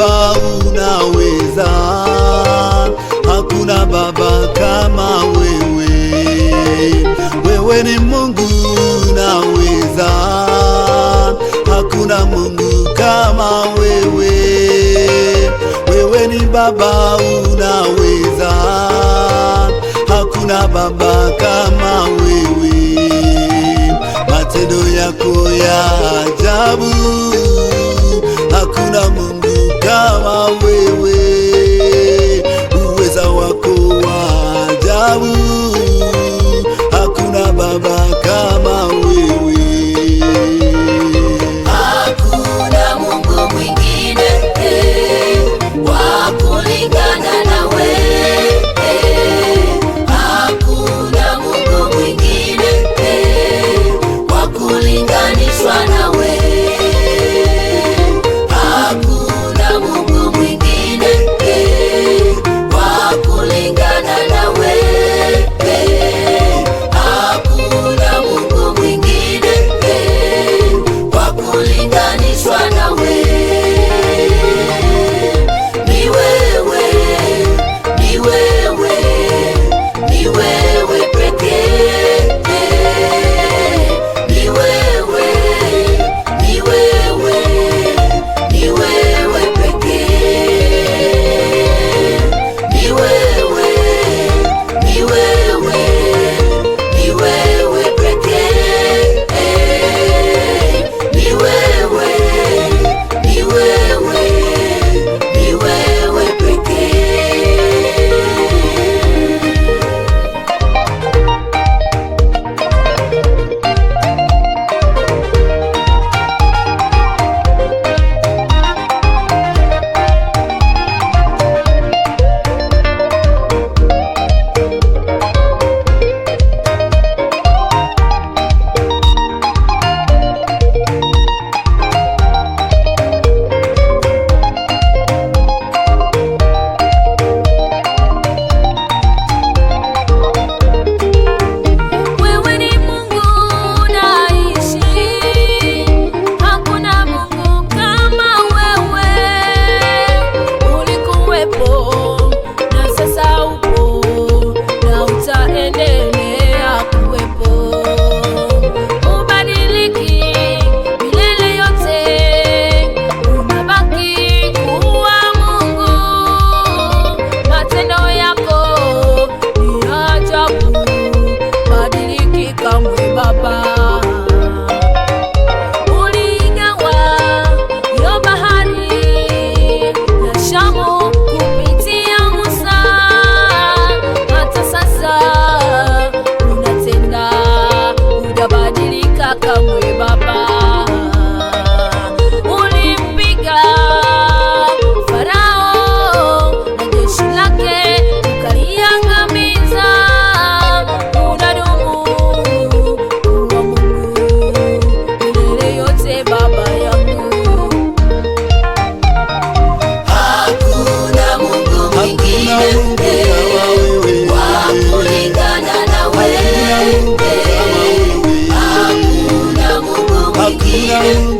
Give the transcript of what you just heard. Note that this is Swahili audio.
Baba unaweza, hakuna Baba kama wewe. Wewe ni Mungu unaweza, hakuna Mungu kama wewe. Wewe ni Baba unaweza, hakuna Baba kama wewe. Matendo yako ya ajabu, hakuna Mungu kama wewe. Uweza wako wa ajabu, hakuna Baba kama wewe. Hakuna Mungu mwingine wa kulingana nawe. Hakuna Mungu mwingine wa kulinganishwa nawe. Hakuna Mungu mwingine wa kulingana nawe. Hakuna Mungu mwingine wa kulinganishwa nawe. Ni wewe, ni wewe, ni wewe pekee. Ni wewe, ni wewe, ni wewe pekee. Ni wewe, ni wewe, ni wewe pekee. Ni wewe, ni wewe, ni wewe pekee. Wewe ni Mungu unaishi, hakuna Mungu kama wewe. Ulikuwepo na sasa upo na utaendelea kuwepo. Ubadiliki milele yote, unabaki kuwa Mungu. Matendo yako ni ajabu, badiliki kamwe Baba. Uligawa hiyo bahari ya Shamu kupitia Musa, hata sasa unatenda, hujabadilika kamwe Baba. Ulimpiga Farao na jeshi lake ukaliangamiza. Unadumu kuwa Mungu milele yote Baba yangu. Hakuna Mungu mwingine wa kulingana nawe. Hakuna Mungu mwingine